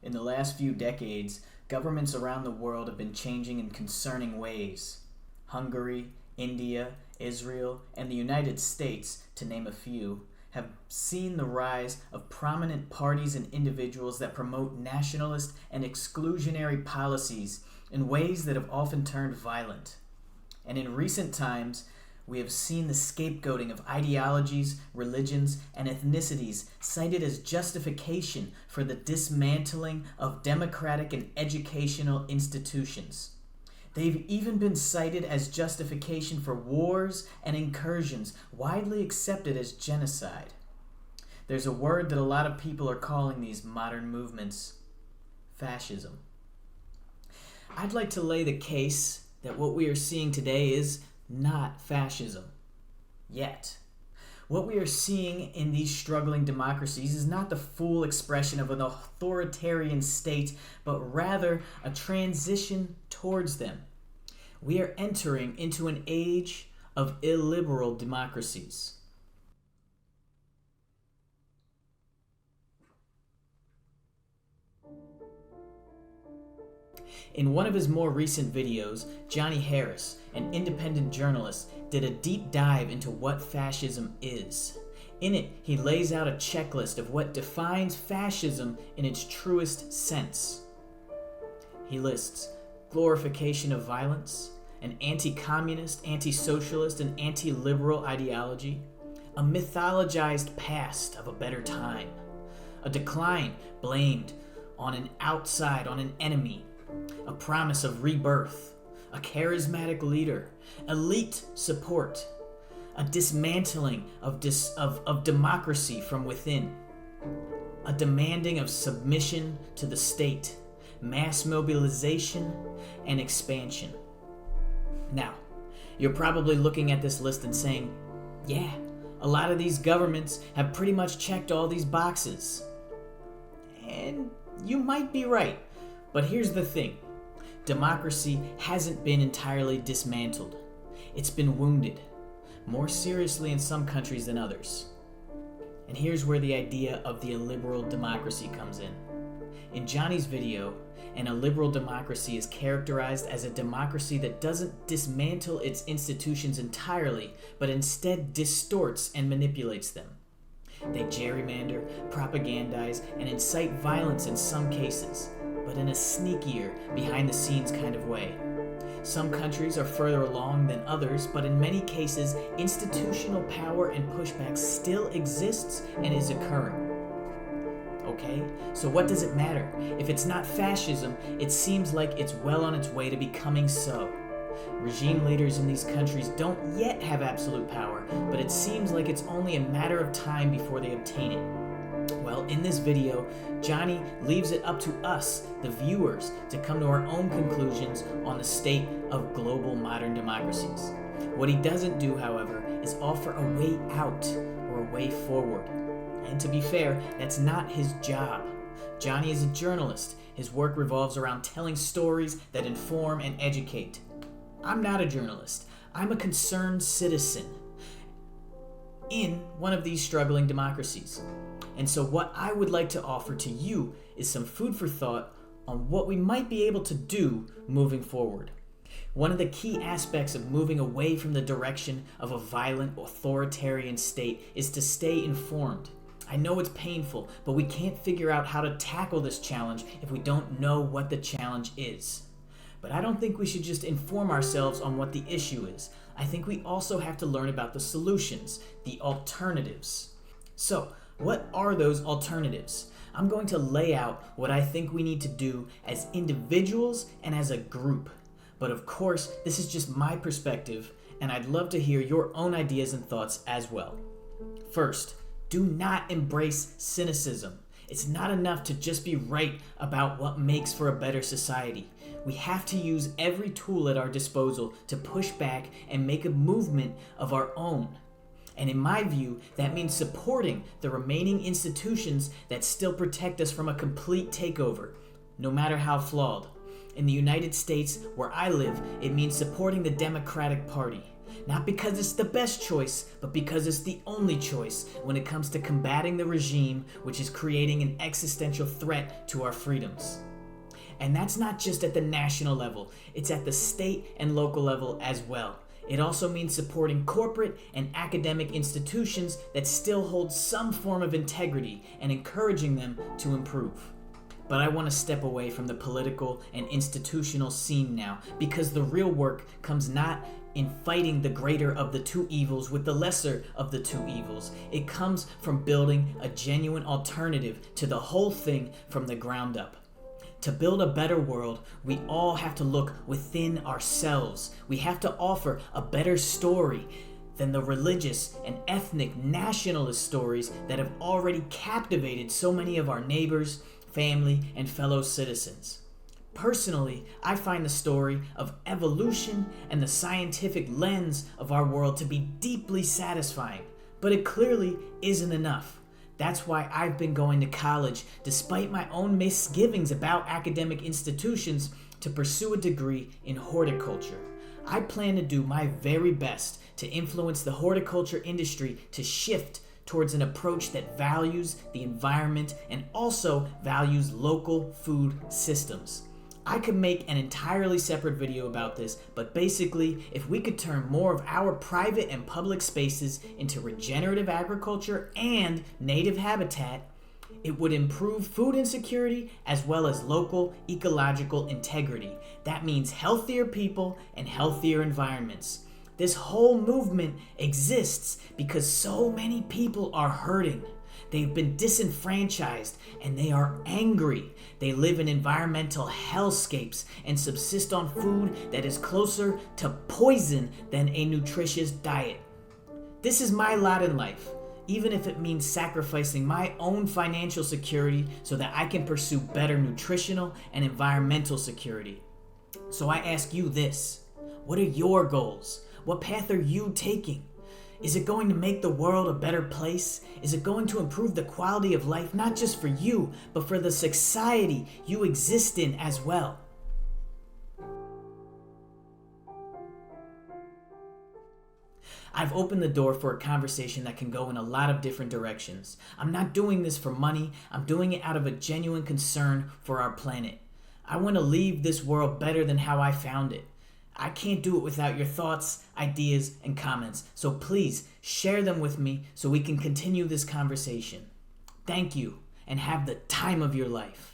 In the last few decades, governments around the world have been changing in concerning ways. Hungary, India, Israel, and the United States, to name a few, have seen the rise of prominent parties and individuals that promote nationalist and exclusionary policies in ways that have often turned violent. And in recent times, we have seen the scapegoating of ideologies, religions, and ethnicities cited as justification for the dismantling of democratic and educational institutions. They've even been cited as justification for wars and incursions widely accepted as genocide. There's a word that a lot of people are calling these modern movements: fascism. I'd like to lay the case that what we are seeing today is not fascism. Yet. What we are seeing in these struggling democracies is not the full expression of an authoritarian state, but rather a transition towards them. We are entering into an age of illiberal democracies. In one of his more recent videos, Johnny Harris, an independent journalist, did a deep dive into what fascism is. In it, he lays out a checklist of what defines fascism in its truest sense. He lists glorification of violence, an anti-communist, anti-socialist, and anti-liberal ideology, a mythologized past of a better time, a decline blamed on an outside, on an enemy, a promise of rebirth, a charismatic leader, elite support, a dismantling of democracy from within, a demanding of submission to the state, mass mobilization, and expansion. Now, you're probably looking at this list and saying, yeah, a lot of these governments have pretty much checked all these boxes. And you might be right. But here's the thing. Democracy hasn't been entirely dismantled. It's been wounded, more seriously in some countries than others. And here's where the idea of the illiberal democracy comes in. In Johnny's video, an illiberal democracy is characterized as a democracy that doesn't dismantle its institutions entirely, but instead distorts and manipulates them. They gerrymander, propagandize, and incite violence in some cases, but in a sneakier, behind-the-scenes kind of way. Some countries are further along than others, but in many cases, institutional power and pushback still exists and is occurring. Okay, so what does it matter? If it's not fascism, it seems like it's well on its way to becoming so. Regime leaders in these countries don't yet have absolute power, but it seems like it's only a matter of time before they obtain it. Well, in this video, Johnny leaves it up to us, the viewers, to come to our own conclusions on the state of global modern democracies. What he doesn't do, however, is offer a way out or a way forward. And to be fair, that's not his job. Johnny is a journalist. His work revolves around telling stories that inform and educate. I'm not a journalist. I'm a concerned citizen in one of these struggling democracies. And so what I would like to offer to you is some food for thought on what we might be able to do moving forward. One of the key aspects of moving away from the direction of a violent, authoritarian state is to stay informed. I know it's painful, but we can't figure out how to tackle this challenge if we don't know what the challenge is. But I don't think we should just inform ourselves on what the issue is. I think we also have to learn about the solutions, the alternatives. So, what are those alternatives? I'm going to lay out what I think we need to do as individuals and as a group. But of course, this is just my perspective, and I'd love to hear your own ideas and thoughts as well. First, do not embrace cynicism. It's not enough to just be right about what makes for a better society. We have to use every tool at our disposal to push back and make a movement of our own. And in my view, that means supporting the remaining institutions that still protect us from a complete takeover, no matter how flawed. In the United States, where I live, it means supporting the Democratic Party. Not because it's the best choice, but because it's the only choice when it comes to combating the regime which is creating an existential threat to our freedoms. And that's not just at the national level, it's at the state and local level as well. It also means supporting corporate and academic institutions that still hold some form of integrity and encouraging them to improve. But I want to step away from the political and institutional scene now, because the real work comes not in fighting the greater of the two evils with the lesser of the two evils. It comes from building a genuine alternative to the whole thing from the ground up. To build a better world, we all have to look within ourselves. We have to offer a better story than the religious and ethnic nationalist stories that have already captivated so many of our neighbors, family, and fellow citizens. Personally, I find the story of evolution and the scientific lens of our world to be deeply satisfying, but it clearly isn't enough. That's why I've been going to college, despite my own misgivings about academic institutions, to pursue a degree in horticulture. I plan to do my very best to influence the horticulture industry to shift towards an approach that values the environment and also values local food systems. I could make an entirely separate video about this, but basically, if we could turn more of our private and public spaces into regenerative agriculture and native habitat, it would improve food insecurity as well as local ecological integrity. That means healthier people and healthier environments. This whole movement exists because so many people are hurting. They've been disenfranchised and they are angry. They live in environmental hellscapes and subsist on food that is closer to poison than a nutritious diet. This is my lot in life, even if it means sacrificing my own financial security so that I can pursue better nutritional and environmental security. So I ask you this: what are your goals? What path are you taking? Is it going to make the world a better place? Is it going to improve the quality of life, not just for you, but for the society you exist in as well? I've opened the door for a conversation that can go in a lot of different directions. I'm not doing this for money. I'm doing it out of a genuine concern for our planet. I want to leave this world better than how I found it. I can't do it without your thoughts, ideas, and comments. So please share them with me so we can continue this conversation. Thank you, and have the time of your life.